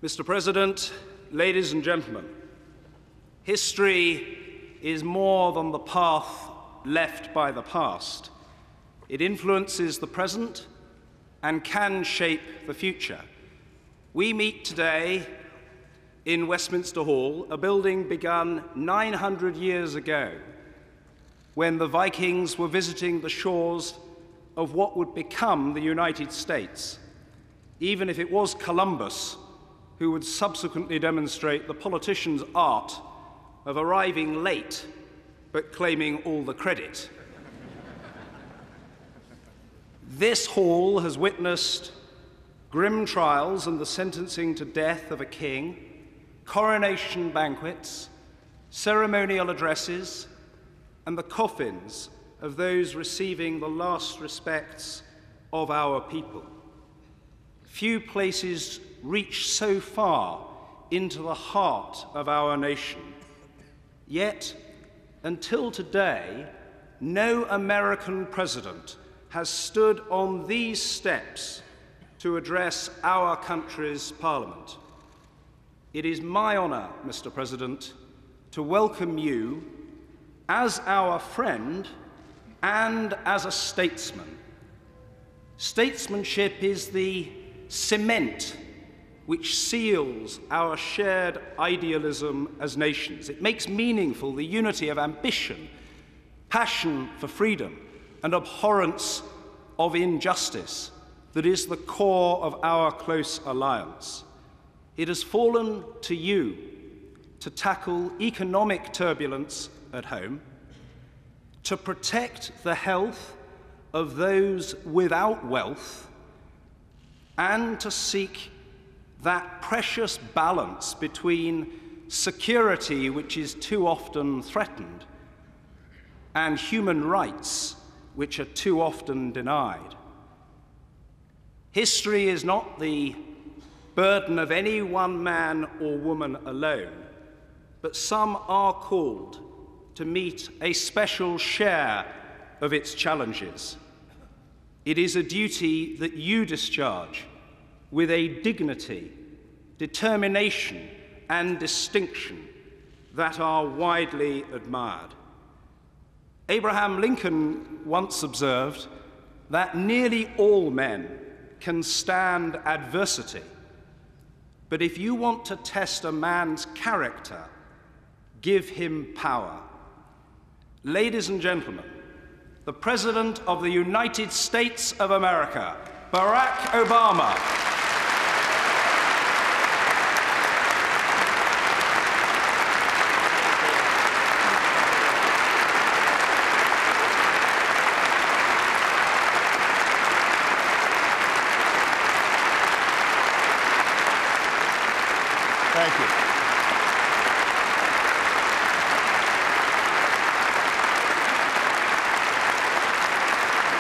Mr. President, ladies and gentlemen, history is more than the path left by the past. It influences the present and can shape the future. We meet today in Westminster Hall, a building begun 900 years ago when the Vikings were visiting the shores of what would become the United States, even if it was Columbus who would subsequently demonstrate the politician's art of arriving late but claiming all the credit. This hall has witnessed grim trials and the sentencing to death of a king, coronation banquets, ceremonial addresses, and the coffins of those receiving the last respects of our people. Few places reach so far into the heart of our nation. Yet, until today, no American president has stood on these steps to address our country's parliament. It is my honor, Mr. President, to welcome you as our friend and as a statesman. Statesmanship is the cement which seals our shared idealism as nations. It makes meaningful the unity of ambition, passion for freedom, and abhorrence of injustice that is the core of our close alliance. It has fallen to you to tackle economic turbulence at home, to protect the health of those without wealth, and to seek that precious balance between security, which is too often threatened, and human rights, which are too often denied. History is not the burden of any one man or woman alone, but some are called to meet a special share of its challenges. It is a duty that you discharge with a dignity, determination, and distinction that are widely admired. Abraham Lincoln once observed that nearly all men can stand adversity, but if you want to test a man's character, give him power. Ladies and gentlemen, the President of the United States of America, Barack Obama. Thank you.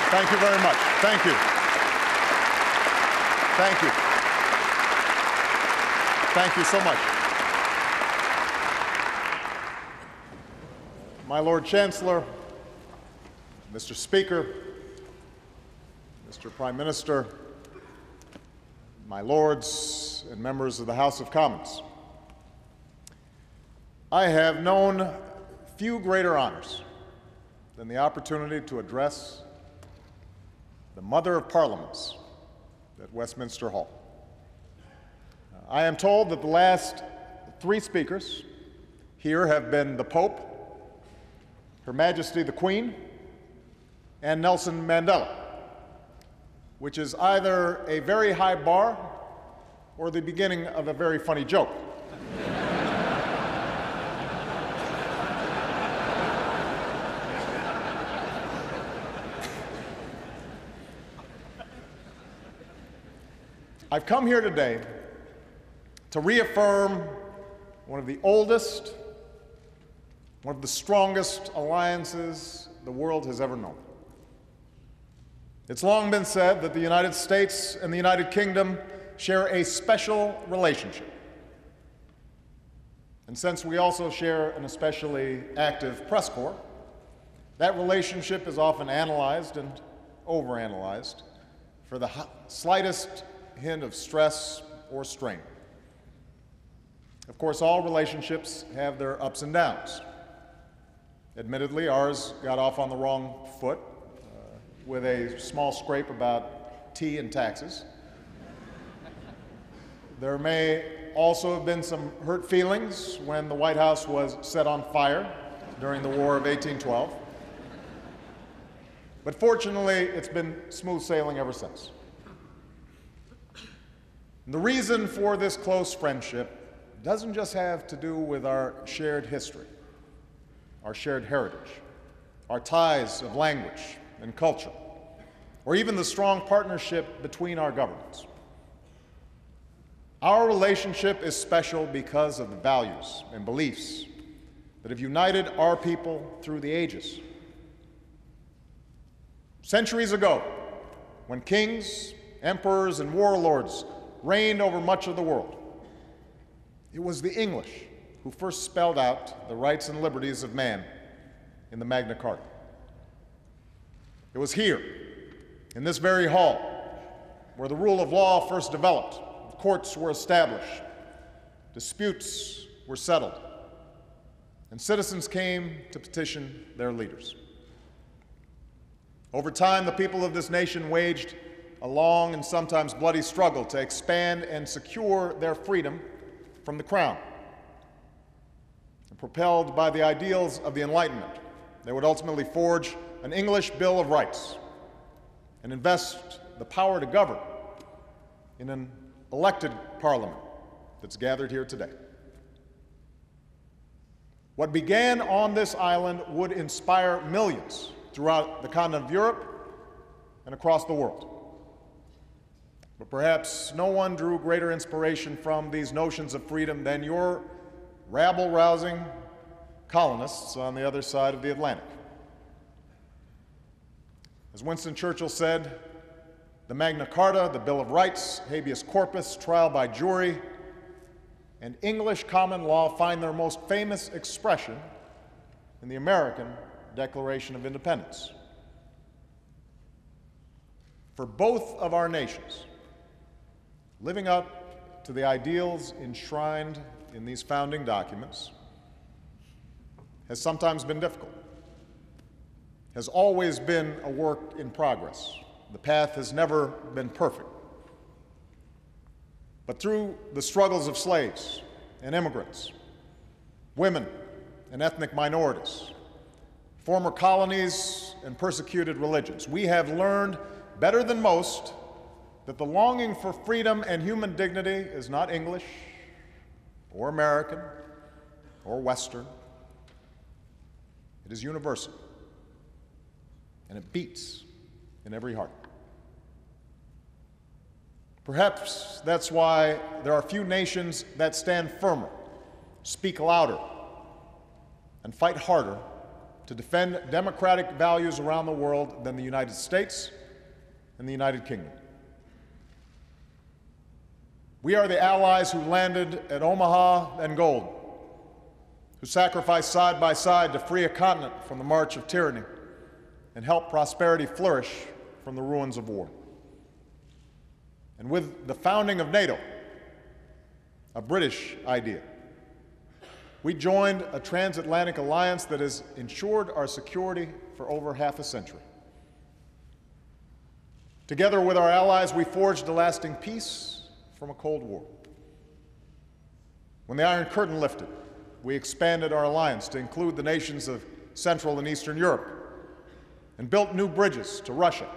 Thank you very much. Thank you. Thank you. Thank you so much. My Lord Chancellor, Mr. Speaker, Mr. Prime Minister, my lords and members of the House of Commons, I have known few greater honors than the opportunity to address the Mother of Parliaments at Westminster Hall. I am told that the last three speakers here have been the Pope, Her Majesty the Queen, and Nelson Mandela, which is either a very high bar or the beginning of a very funny joke. I've come here today to reaffirm one of the oldest, one of the strongest alliances the world has ever known. It's long been said that the United States and the United Kingdom share a special relationship. And since we also share an especially active press corps, that relationship is often analyzed and overanalyzed for the slightest hint of stress or strain. Of course, all relationships have their ups and downs. Admittedly, ours got off on the wrong foot with a small scrape about tea and taxes. There may also have been some hurt feelings when the White House was set on fire during the War of 1812. But fortunately, it's been smooth sailing ever since. And the reason for this close friendship doesn't just have to do with our shared history, our shared heritage, our ties of language and culture, or even the strong partnership between our governments. Our relationship is special because of the values and beliefs that have united our people through the ages. Centuries ago, when kings, emperors, and warlords reigned over much of the world, it was the English who first spelled out the rights and liberties of man in the Magna Carta. It was here, in this very hall, where the rule of law first developed, courts were established, disputes were settled, and citizens came to petition their leaders. Over time, the people of this nation waged a long and sometimes bloody struggle to expand and secure their freedom from the crown. And propelled by the ideals of the Enlightenment, they would ultimately forge an English Bill of Rights and invest the power to govern in an elected parliament that's gathered here today. What began on this island would inspire millions throughout the continent of Europe and across the world. But perhaps no one drew greater inspiration from these notions of freedom than your rabble-rousing colonists on the other side of the Atlantic. As Winston Churchill said, the Magna Carta, the Bill of Rights, habeas corpus, trial by jury, and English common law find their most famous expression in the American Declaration of Independence. For both of our nations, living up to the ideals enshrined in these founding documents has sometimes been difficult, has always been a work in progress. The path has never been perfect. But through the struggles of slaves and immigrants, women and ethnic minorities, former colonies and persecuted religions, we have learned better than most that the longing for freedom and human dignity is not English or American or Western. It is universal, and it beats in every heart. Perhaps that's why there are few nations that stand firmer, speak louder, and fight harder to defend democratic values around the world than the United States and the United Kingdom. We are the allies who landed at Omaha and Gold, who sacrificed side by side to free a continent from the march of tyranny and help prosperity flourish from the ruins of war. And with the founding of NATO, a British idea, we joined a transatlantic alliance that has ensured our security for over half a century. Together with our allies, we forged a lasting peace from a Cold War. When the Iron Curtain lifted, we expanded our alliance to include the nations of Central and Eastern Europe and built new bridges to Russia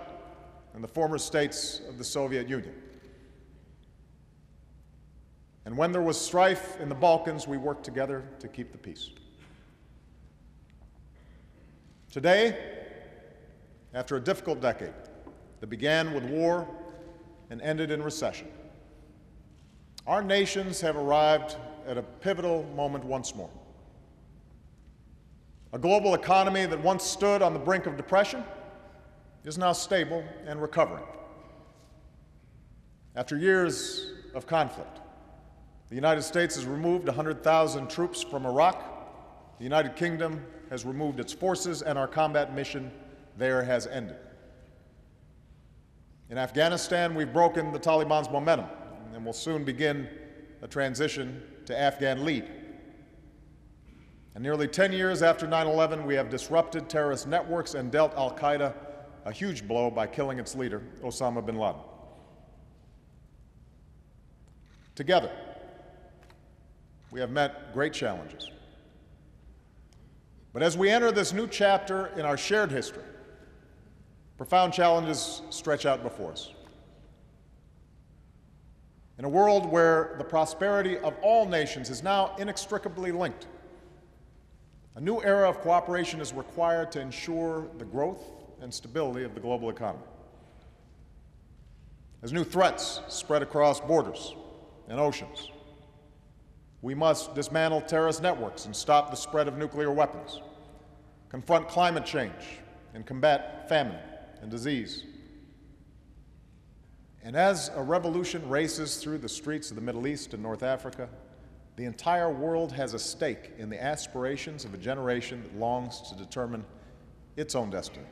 and the former states of the Soviet Union. And when there was strife in the Balkans, we worked together to keep the peace. Today, after a difficult decade that began with war and ended in recession, our nations have arrived at a pivotal moment once more. A global economy that once stood on the brink of depression is now stable and recovering. After years of conflict, the United States has removed 100,000 troops from Iraq, the United Kingdom has removed its forces, and our combat mission there has ended. In Afghanistan, we've broken the Taliban's momentum and will soon begin a transition to Afghan lead. And nearly 10 years after 9/11, we have disrupted terrorist networks and dealt al-Qaeda a huge blow by killing its leader, Osama bin Laden. Together, we have met great challenges. But as we enter this new chapter in our shared history, profound challenges stretch out before us. In a world where the prosperity of all nations is now inextricably linked, a new era of cooperation is required to ensure the growth and stability of the global economy. As new threats spread across borders and oceans, we must dismantle terrorist networks and stop the spread of nuclear weapons, confront climate change, and combat famine and disease. And as a revolution races through the streets of the Middle East and North Africa, the entire world has a stake in the aspirations of a generation that longs to determine its own destiny.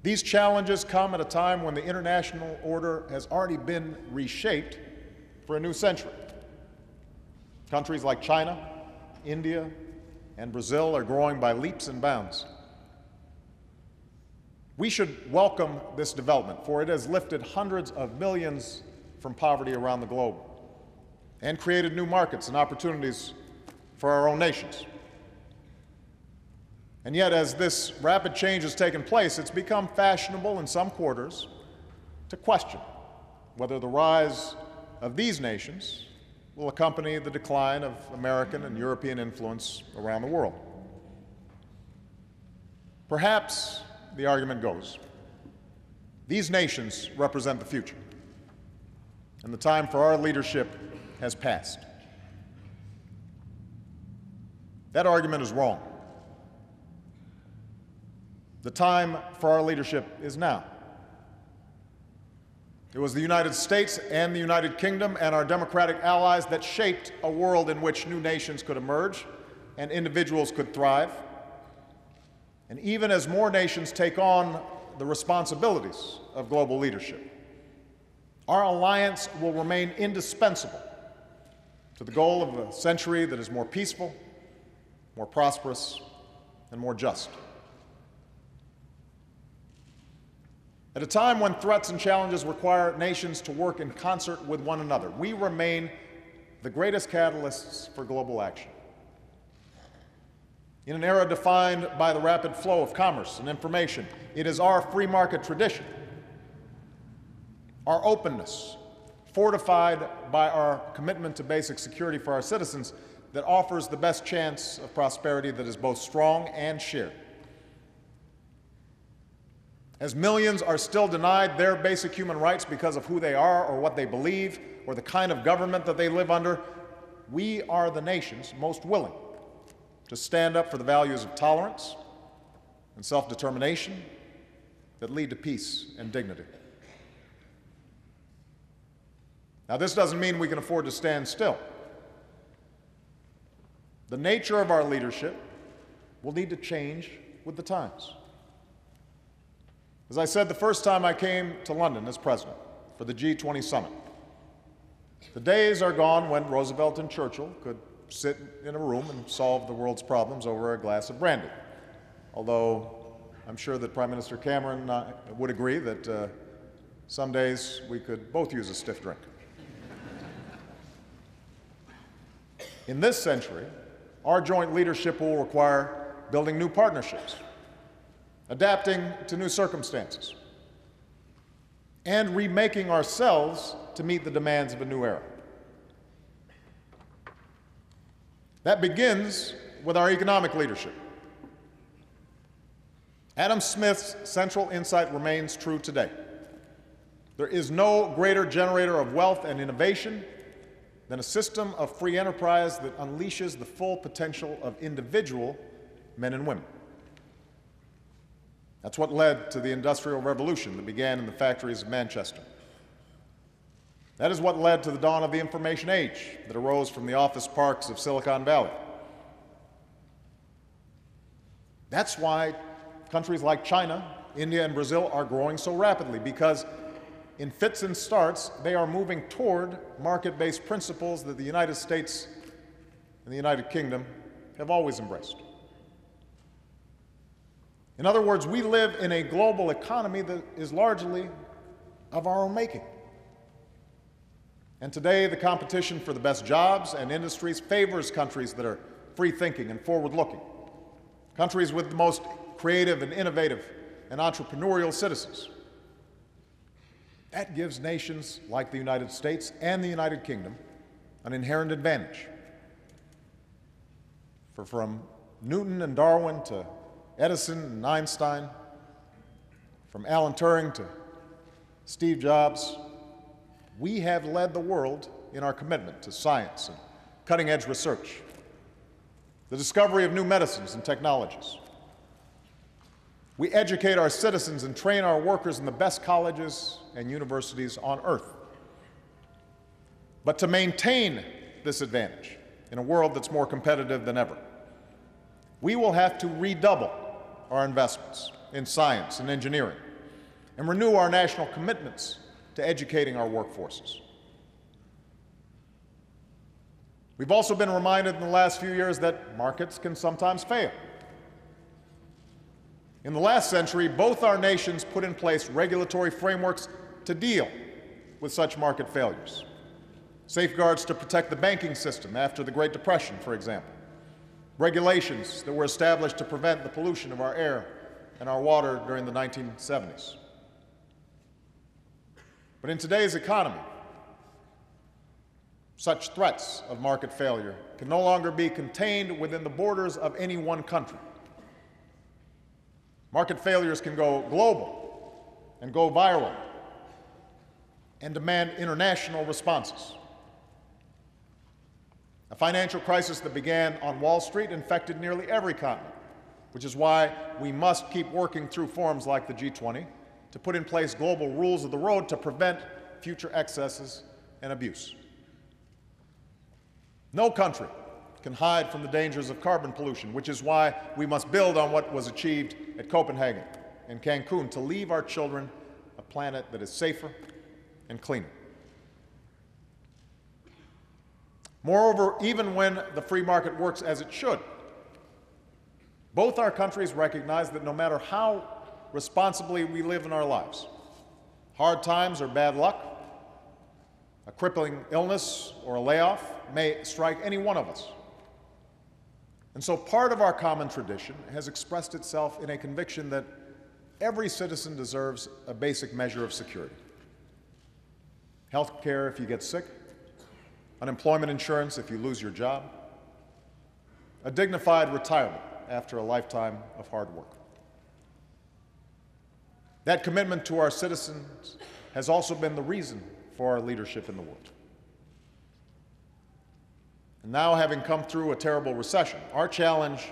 These challenges come at a time when the international order has already been reshaped for a new century. Countries like China, India, and Brazil are growing by leaps and bounds. We should welcome this development, for it has lifted hundreds of millions from poverty around the globe and created new markets and opportunities for our own nations. And yet, as this rapid change has taken place, it's become fashionable in some quarters to question whether the rise of these nations will accompany the decline of American and European influence around the world. Perhaps, the argument goes, these nations represent the future, and the time for our leadership has passed. That argument is wrong. The time for our leadership is now. It was the United States and the United Kingdom and our democratic allies that shaped a world in which new nations could emerge and individuals could thrive. And even as more nations take on the responsibilities of global leadership, our alliance will remain indispensable to the goal of a century that is more peaceful, more prosperous, and more just. At a time when threats and challenges require nations to work in concert with one another, we remain the greatest catalysts for global action. In an era defined by the rapid flow of commerce and information, it is our free market tradition, our openness, fortified by our commitment to basic security for our citizens, that offers the best chance of prosperity that is both strong and shared. As millions are still denied their basic human rights because of who they are or what they believe or the kind of government that they live under, we are the nations most willing to stand up for the values of tolerance and self-determination that lead to peace and dignity. Now, this doesn't mean we can afford to stand still. The nature of our leadership will need to change with the times. As I said the first time I came to London as president for the G20 summit, the days are gone when Roosevelt and Churchill could sit in a room and solve the world's problems over a glass of brandy. Although I'm sure that Prime Minister Cameron would agree that some days we could both use a stiff drink. In this century, our joint leadership will require building new partnerships, adapting to new circumstances, and remaking ourselves to meet the demands of a new era. That begins with our economic leadership. Adam Smith's central insight remains true today. There is no greater generator of wealth and innovation than a system of free enterprise that unleashes the full potential of individual men and women. That's what led to the Industrial Revolution that began in the factories of Manchester. That is what led to the dawn of the information age that arose from the office parks of Silicon Valley. That's why countries like China, India, and Brazil are growing so rapidly, because in fits and starts, they are moving toward market-based principles that the United States and the United Kingdom have always embraced. In other words, we live in a global economy that is largely of our own making. And today, the competition for the best jobs and industries favors countries that are free-thinking and forward-looking, countries with the most creative and innovative and entrepreneurial citizens. That gives nations like the United States and the United Kingdom an inherent advantage. For from Newton and Darwin to Edison and Einstein, from Alan Turing to Steve Jobs, we have led the world in our commitment to science and cutting-edge research, the discovery of new medicines and technologies. We educate our citizens and train our workers in the best colleges and universities on earth. But to maintain this advantage in a world that's more competitive than ever, we will have to redouble our investments in science and engineering and renew our national commitments to educating our workforces. We've also been reminded in the last few years that markets can sometimes fail. In the last century, both our nations put in place regulatory frameworks to deal with such market failures. Safeguards to protect the banking system after the Great Depression, for example. Regulations that were established to prevent the pollution of our air and our water during the 1970s. But in today's economy, such threats of market failure can no longer be contained within the borders of any one country. Market failures can go global and go viral and demand international responses. A financial crisis that began on Wall Street infected nearly every continent, which is why we must keep working through forums like the G20 to put in place global rules of the road to prevent future excesses and abuse. No country can hide from the dangers of carbon pollution, which is why we must build on what was achieved at Copenhagen and Cancun to leave our children a planet that is safer and cleaner. Moreover, even when the free market works as it should, both our countries recognize that no matter how responsibly we live in our lives, hard times or bad luck, a crippling illness or a layoff may strike any one of us. And so part of our common tradition has expressed itself in a conviction that every citizen deserves a basic measure of security. Health care if you get sick, unemployment insurance if you lose your job, a dignified retirement after a lifetime of hard work. That commitment to our citizens has also been the reason for our leadership in the world. And now, having come through a terrible recession, our challenge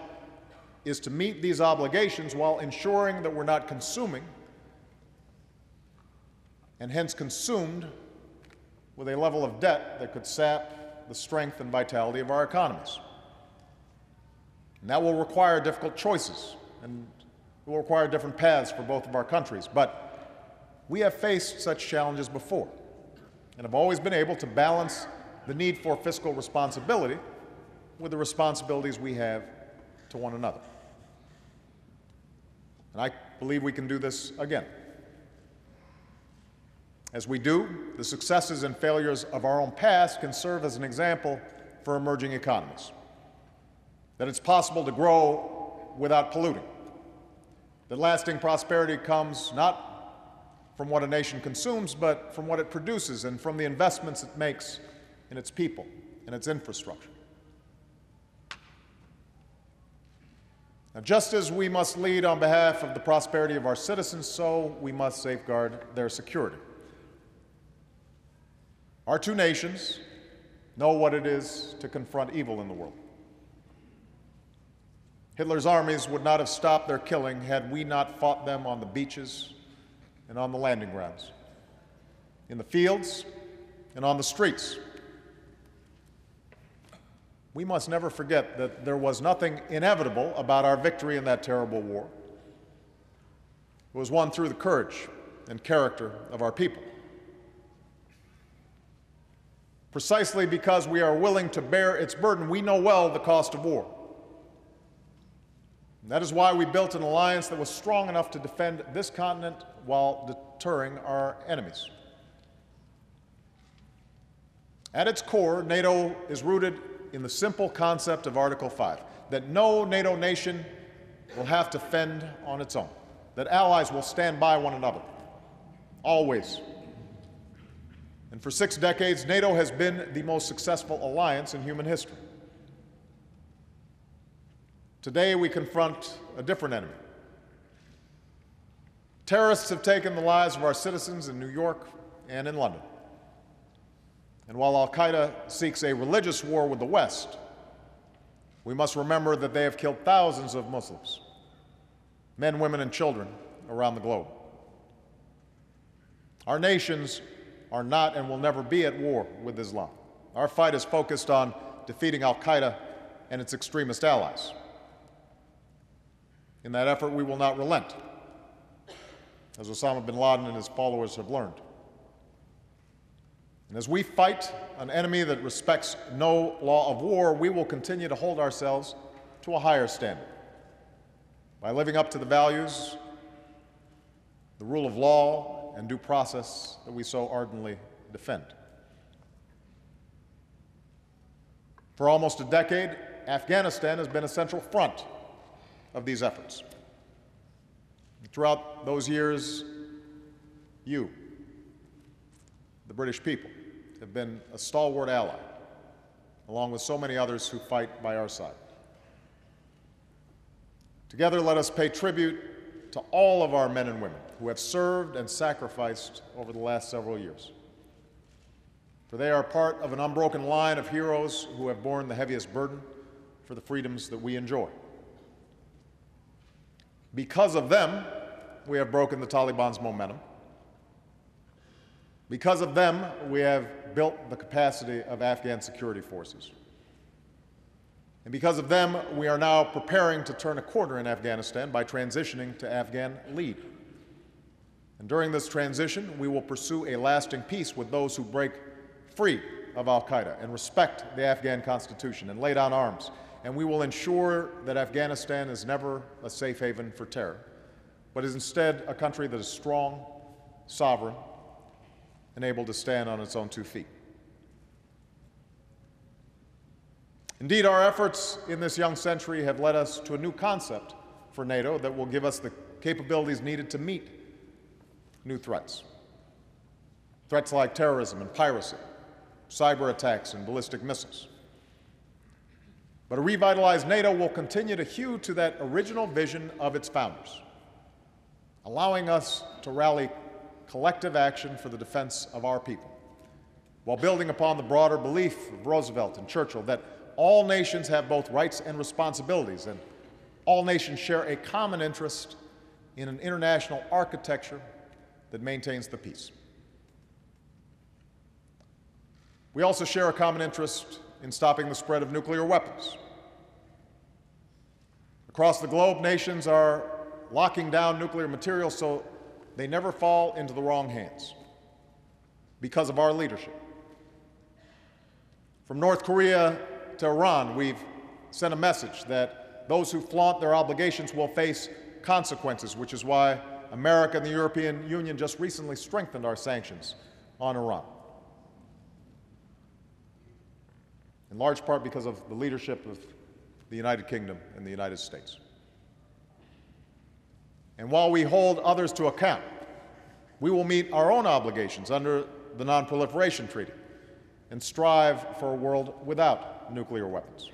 is to meet these obligations while ensuring that we're not consuming and hence consumed with a level of debt that could sap the strength and vitality of our economies. And that will require difficult choices, and it will require different paths for both of our countries. But we have faced such challenges before and have always been able to balance the need for fiscal responsibility with the responsibilities we have to one another. And I believe we can do this again. As we do, the successes and failures of our own past can serve as an example for emerging economies. That it's possible to grow without polluting. That lasting prosperity comes not from what a nation consumes, but from what it produces and from the investments it makes in its people and its infrastructure. Now, just as we must lead on behalf of the prosperity of our citizens, so we must safeguard their security. Our two nations know what it is to confront evil in the world. Hitler's armies would not have stopped their killing had we not fought them on the beaches and on the landing grounds, in the fields and on the streets. We must never forget that there was nothing inevitable about our victory in that terrible war. It was won through the courage and character of our people. Precisely because we are willing to bear its burden, we know well the cost of war. And that is why we built an alliance that was strong enough to defend this continent while deterring our enemies. At its core, NATO is rooted in the simple concept of Article 5, that no NATO nation will have to fend on its own, that allies will stand by one another, always. And for 6 decades, NATO has been the most successful alliance in human history. Today, we confront a different enemy. Terrorists have taken the lives of our citizens in New York and in London. And while al-Qaeda seeks a religious war with the West, we must remember that they have killed thousands of Muslims, men, women, and children around the globe. Our nations are not and will never be at war with Islam. Our fight is focused on defeating al-Qaeda and its extremist allies. In that effort, we will not relent, as Osama bin Laden and his followers have learned. And as we fight an enemy that respects no law of war, we will continue to hold ourselves to a higher standard by living up to the values, the rule of law, and due process that we so ardently defend. For almost a decade, Afghanistan has been a central front of these efforts. Throughout those years, you, the British people, have been a stalwart ally, along with so many others who fight by our side. Together, let us pay tribute to all of our men and women who have served and sacrificed over the last several years. For they are part of an unbroken line of heroes who have borne the heaviest burden for the freedoms that we enjoy. Because of them, we have broken the Taliban's momentum. Because of them, we have built the capacity of Afghan security forces. And because of them, we are now preparing to turn a corner in Afghanistan by transitioning to Afghan lead. And during this transition, we will pursue a lasting peace with those who break free of al-Qaeda and respect the Afghan constitution and lay down arms. And we will ensure that Afghanistan is never a safe haven for terror, but is instead a country that is strong, sovereign, and able to stand on its own 2 feet. Indeed, our efforts in this young century have led us to a new concept for NATO that will give us the capabilities needed to meet new threats. Threats like terrorism and piracy, cyber attacks and ballistic missiles. But a revitalized NATO will continue to hew to that original vision of its founders, allowing us to rally collective action for the defense of our people, while building upon the broader belief of Roosevelt and Churchill that all nations have both rights and responsibilities, and all nations share a common interest in an international architecture that maintains the peace. We also share a common interest in stopping the spread of nuclear weapons. Across the globe, nations are locking down nuclear materials so they never fall into the wrong hands because of our leadership. From North Korea to Iran, we've sent a message that those who flaunt their obligations will face consequences, which is why America and the European Union just recently strengthened our sanctions on Iran, in large part because of the leadership of the United Kingdom and the United States. And while we hold others to account, we will meet our own obligations under the Non-Proliferation Treaty and strive for a world without nuclear weapons.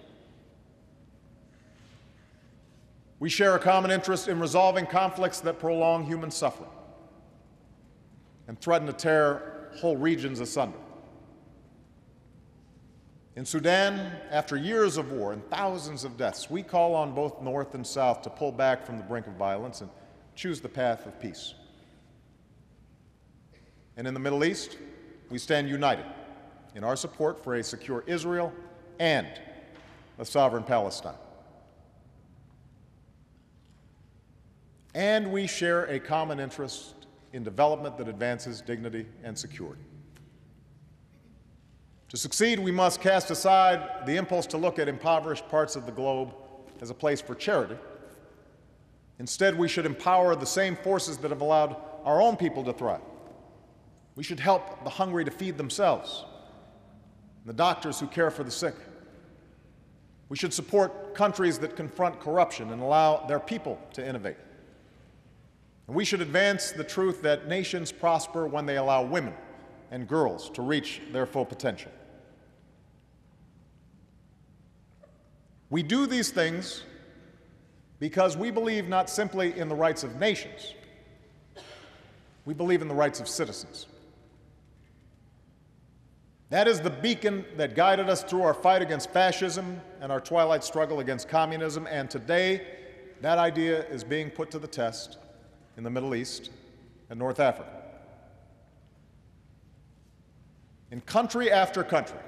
We share a common interest in resolving conflicts that prolong human suffering and threaten to tear whole regions asunder. In Sudan, after years of war and thousands of deaths, we call on both North and South to pull back from the brink of violence and choose the path of peace. And in the Middle East, we stand united in our support for a secure Israel and a sovereign Palestine. And we share a common interest in development that advances dignity and security. To succeed, we must cast aside the impulse to look at impoverished parts of the globe as a place for charity. Instead, we should empower the same forces that have allowed our own people to thrive. We should help the hungry to feed themselves, and the doctors who care for the sick. We should support countries that confront corruption and allow their people to innovate. And we should advance the truth that nations prosper when they allow women and girls to reach their full potential. We do these things because we believe not simply in the rights of nations, we believe in the rights of citizens. That is the beacon that guided us through our fight against fascism and our twilight struggle against communism, and today that idea is being put to the test in the Middle East and North Africa. In country after country,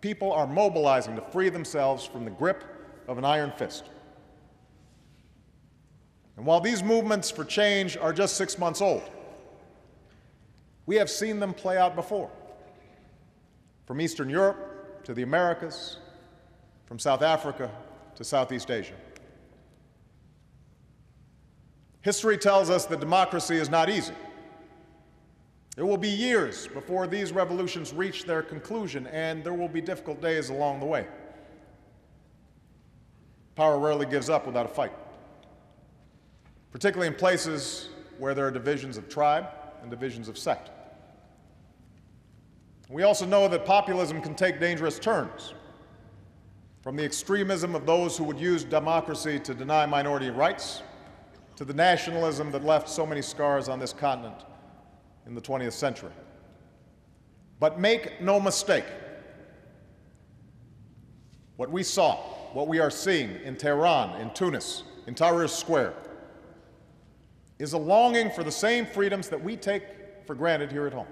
people are mobilizing to free themselves from the grip of an iron fist. And while these movements for change are just 6 months old, we have seen them play out before. From Eastern Europe to the Americas, from South Africa to Southeast Asia. History tells us that democracy is not easy. It will be years before these revolutions reach their conclusion, and there will be difficult days along the way. Power rarely gives up without a fight, particularly in places where there are divisions of tribe and divisions of sect. We also know that populism can take dangerous turns, from the extremism of those who would use democracy to deny minority rights, to the nationalism that left so many scars on this continent in the 20th century. But make no mistake, what we saw, what we are seeing in Tehran, in Tunis, in Tahrir Square, is a longing for the same freedoms that we take for granted here at home.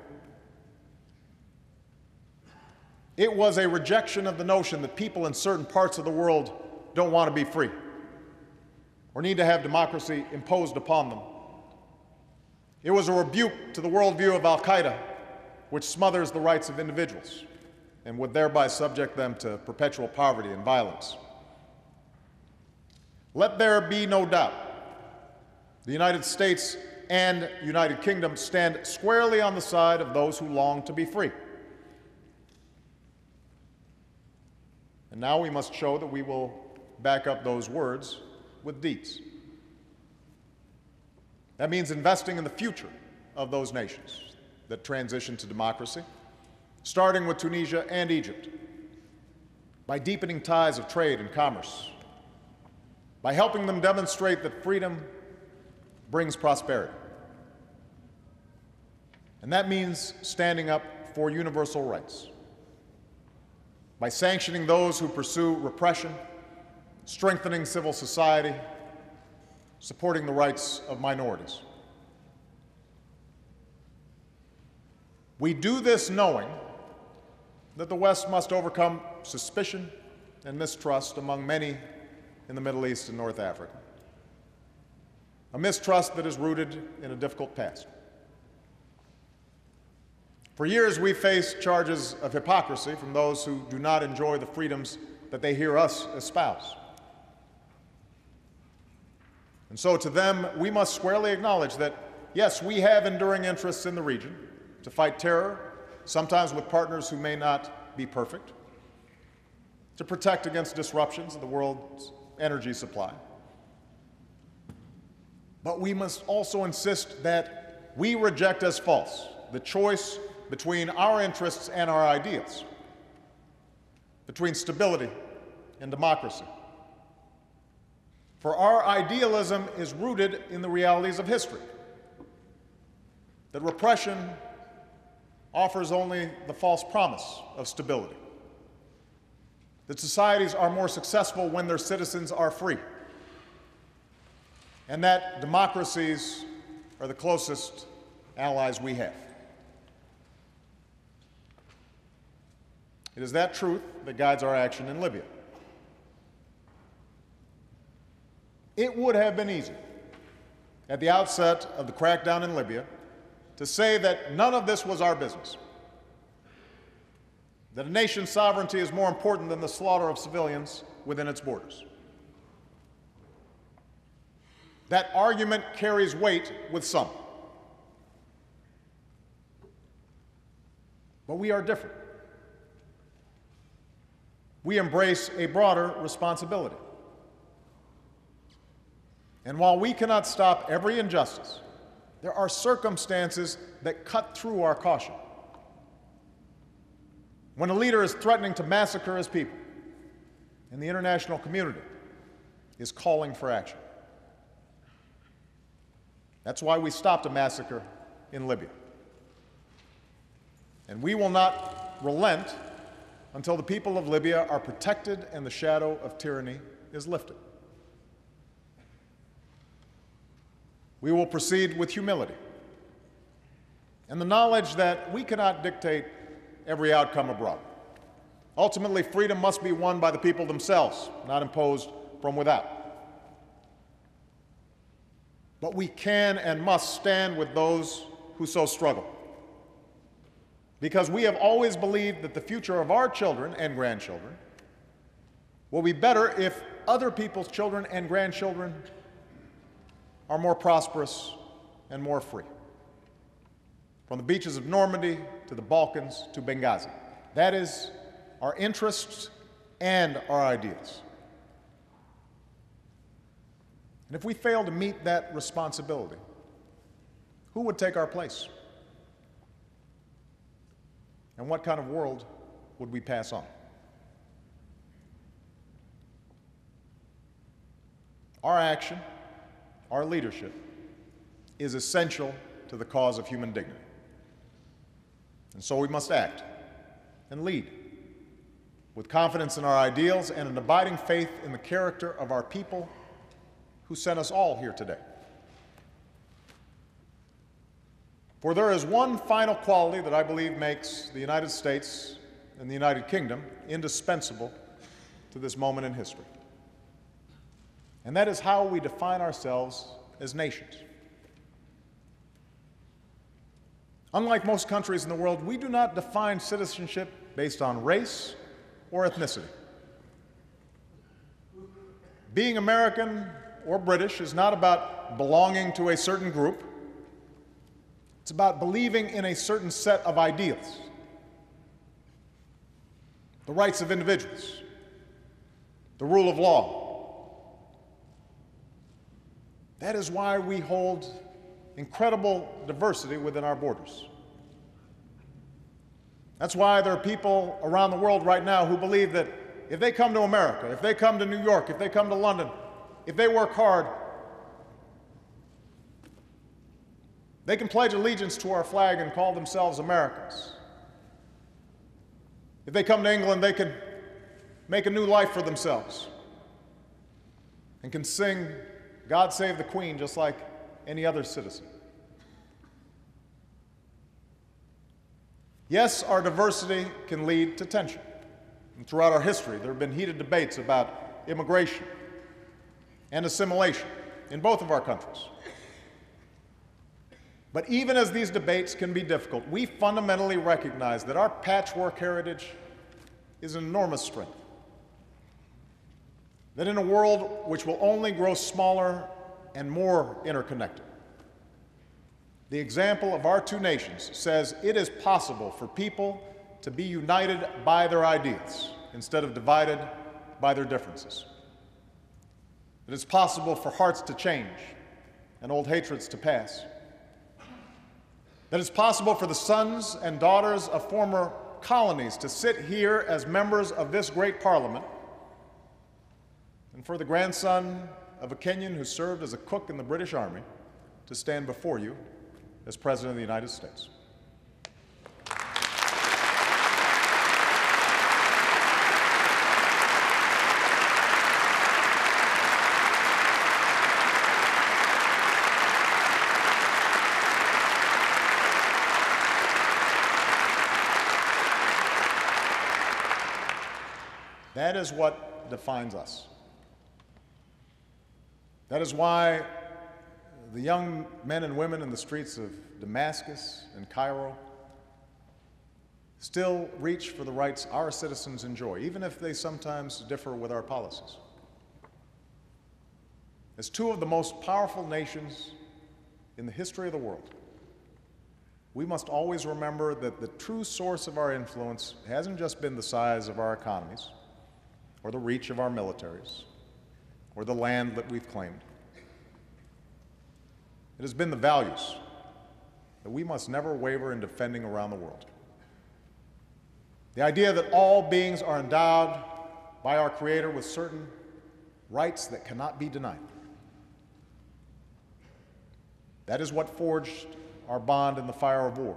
It was a rejection of the notion that people in certain parts of the world don't want to be free or need to have democracy imposed upon them. It was a rebuke to the worldview of Al-Qaeda, which smothers the rights of individuals and would thereby subject them to perpetual poverty and violence. Let there be no doubt, the United States and United Kingdom stand squarely on the side of those who long to be free. And now we must show that we will back up those words with deeds. That means investing in the future of those nations that transition to democracy, starting with Tunisia and Egypt, by deepening ties of trade and commerce, by helping them demonstrate that freedom brings prosperity. And that means standing up for universal rights, by sanctioning those who pursue repression, strengthening civil society, supporting the rights of minorities. We do this knowing that the West must overcome suspicion and mistrust among many in the Middle East and North Africa, a mistrust that is rooted in a difficult past. For years, we've faced charges of hypocrisy from those who do not enjoy the freedoms that they hear us espouse. And so to them, we must squarely acknowledge that, yes, we have enduring interests in the region to fight terror, sometimes with partners who may not be perfect, to protect against disruptions of the world's energy supply. But we must also insist that we reject as false the choice between our interests and our ideals, between stability and democracy. For our idealism is rooted in the realities of history, that repression offers only the false promise of stability, that societies are more successful when their citizens are free, and that democracies are the closest allies we have. It is that truth that guides our action in Libya. It would have been easy, at the outset of the crackdown in Libya, to say that none of this was our business. that a nation's sovereignty is more important than the slaughter of civilians within its borders. That argument carries weight with some. But we are different. We embrace a broader responsibility. And while we cannot stop every injustice, there are circumstances that cut through our caution. When a leader is threatening to massacre his people, and the international community is calling for action. That's why we stopped a massacre in Libya. And we will not relent until the people of Libya are protected and the shadow of tyranny is lifted. We will proceed with humility and the knowledge that we cannot dictate every outcome abroad. Ultimately, freedom must be won by the people themselves, not imposed from without. But we can and must stand with those who so struggle, because we have always believed that the future of our children and grandchildren will be better if other people's children and grandchildren are more prosperous and more free. From the beaches of Normandy to the Balkans to Benghazi. That is our interests and our ideals. And if we fail to meet that responsibility, who would take our place? And what kind of world would we pass on? Our action, our leadership, is essential to the cause of human dignity. And so we must act and lead with confidence in our ideals and an abiding faith in the character of our people who sent us all here today. For there is one final quality that I believe makes the United States and the United Kingdom indispensable to this moment in history. And that is how we define ourselves as nations. Unlike most countries in the world, we do not define citizenship based on race or ethnicity. Being American or British is not about belonging to a certain group. It's about believing in a certain set of ideals. The rights of individuals, the rule of law. That is why we hold incredible diversity within our borders. That's why there are people around the world right now who believe that if they come to America, if they come to New York, if they come to London, if they work hard, they can pledge allegiance to our flag and call themselves Americans. If they come to England, they can make a new life for themselves and can sing God Save the Queen just like any other citizen. Yes, our diversity can lead to tension. And throughout our history, there have been heated debates about immigration and assimilation in both of our countries. But even as these debates can be difficult, we fundamentally recognize that our patchwork heritage is an enormous strength. That in a world which will only grow smaller and more interconnected, the example of our two nations says it is possible for people to be united by their ideals instead of divided by their differences. It is possible for hearts to change and old hatreds to pass. That it's possible for the sons and daughters of former colonies to sit here as members of this great parliament, and for the grandson of a Kenyan who served as a cook in the British Army to stand before you as President of the United States. That is what defines us. That is why the young men and women in the streets of Damascus and Cairo still reach for the rights our citizens enjoy, even if they sometimes differ with our policies. As two of the most powerful nations in the history of the world, we must always remember that the true source of our influence hasn't just been the size of our economies, or the reach of our militaries, or the land that we've claimed. It has been the values that we must never waver in defending around the world. The idea that all beings are endowed by our Creator with certain rights that cannot be denied. That is what forged our bond in the fire of war.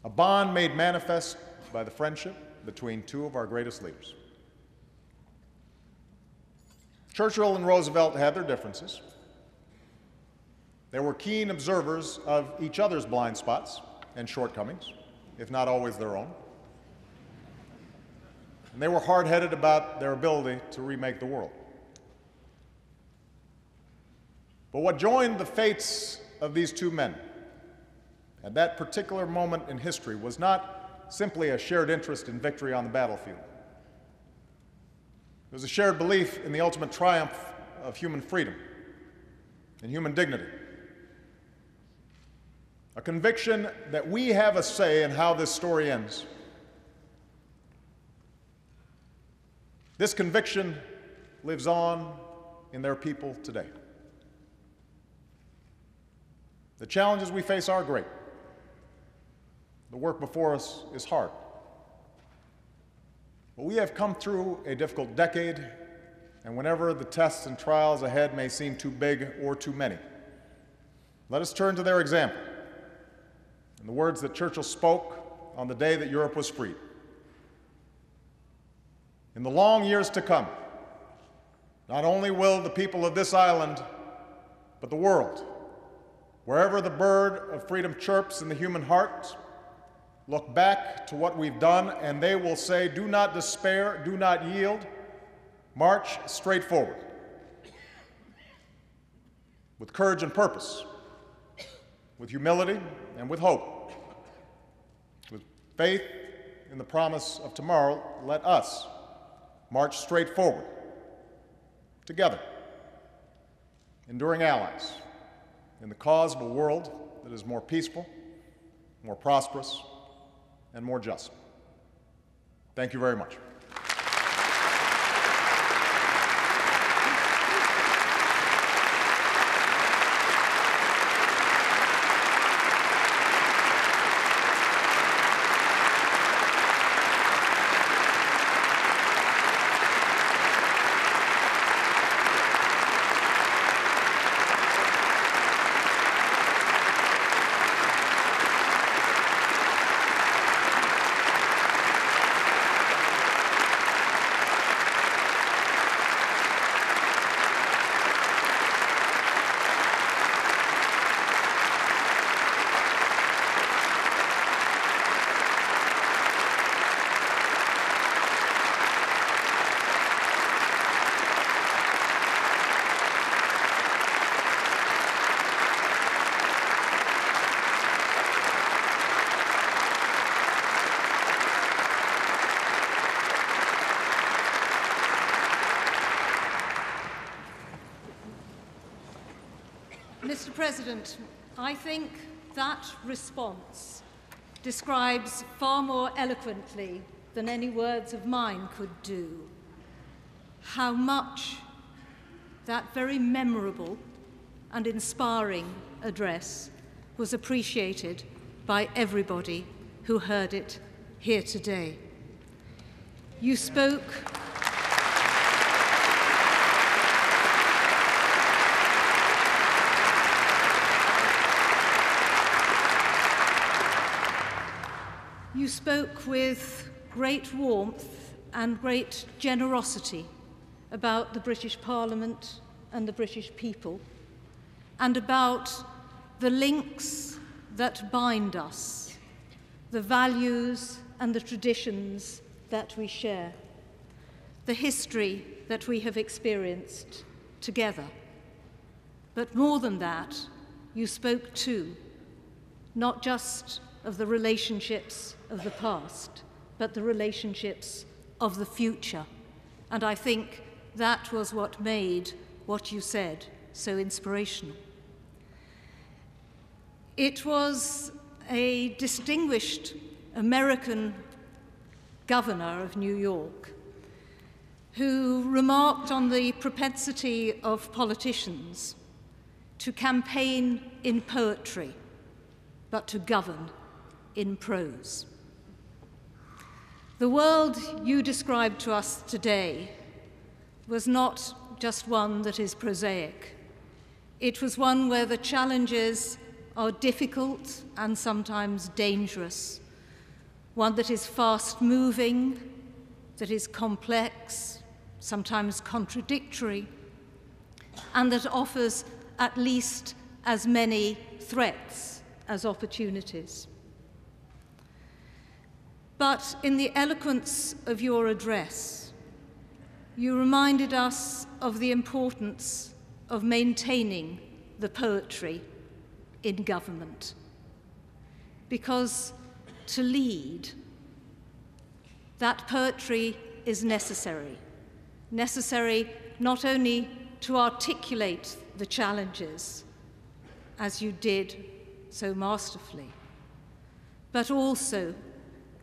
A bond made manifest by the friendship between two of our greatest leaders. Churchill and Roosevelt had their differences. They were keen observers of each other's blind spots and shortcomings, if not always their own. And they were hard-headed about their ability to remake the world. But what joined the fates of these two men at that particular moment in history was not simply a shared interest in victory on the battlefield. It was a shared belief in the ultimate triumph of human freedom and human dignity. A conviction that we have a say in how this story ends. This conviction lives on in their people today. The challenges we face are great. The work before us is hard. But we have come through a difficult decade, and whenever the tests and trials ahead may seem too big or too many, let us turn to their example and the words that Churchill spoke on the day that Europe was freed. In the long years to come, not only will the people of this island, but the world, wherever the bird of freedom chirps in the human heart, look back to what we've done, and they will say, do not despair, do not yield, march straight forward. With courage and purpose, with humility and with hope, with faith in the promise of tomorrow, let us march straight forward, together, enduring allies, in the cause of a world that is more peaceful, more prosperous, and more just. Thank you very much. Mr. President, I think that response describes far more eloquently than any words of mine could do how much that very memorable and inspiring address was appreciated by everybody who heard it here today. You spoke with great warmth and great generosity about the British Parliament and the British people, and about the links that bind us, the values and the traditions that we share, the history that we have experienced together. But more than that, you spoke too, not just of the relationships of the past, but the relationships of the future. And I think that was what made what you said so inspirational. It was a distinguished American governor of New York who remarked on the propensity of politicians to campaign in poetry, but to govern in prose. The world you described to us today was not just one that is prosaic. It was one where the challenges are difficult and sometimes dangerous, one that is fast-moving, that is complex, sometimes contradictory, and that offers at least as many threats as opportunities. But in the eloquence of your address, you reminded us of the importance of maintaining the poetry in government. Because to lead, that poetry is necessary. Necessary not only to articulate the challenges, as you did so masterfully, but also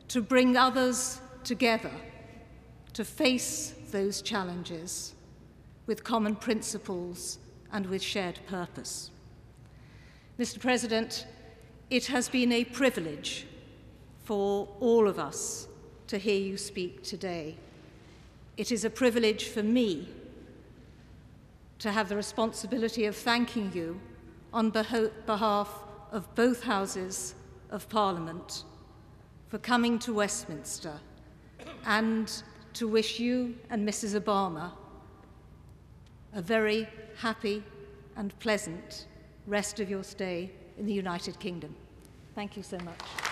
to bring others together to face those challenges with common principles and with shared purpose. Mr. President, it has been a privilege for all of us to hear you speak today. It is a privilege for me to have the responsibility of thanking you on behalf of both Houses of Parliament for coming to Westminster and to wish you and Mrs. Obama a very happy and pleasant rest of your stay in the United Kingdom. Thank you so much.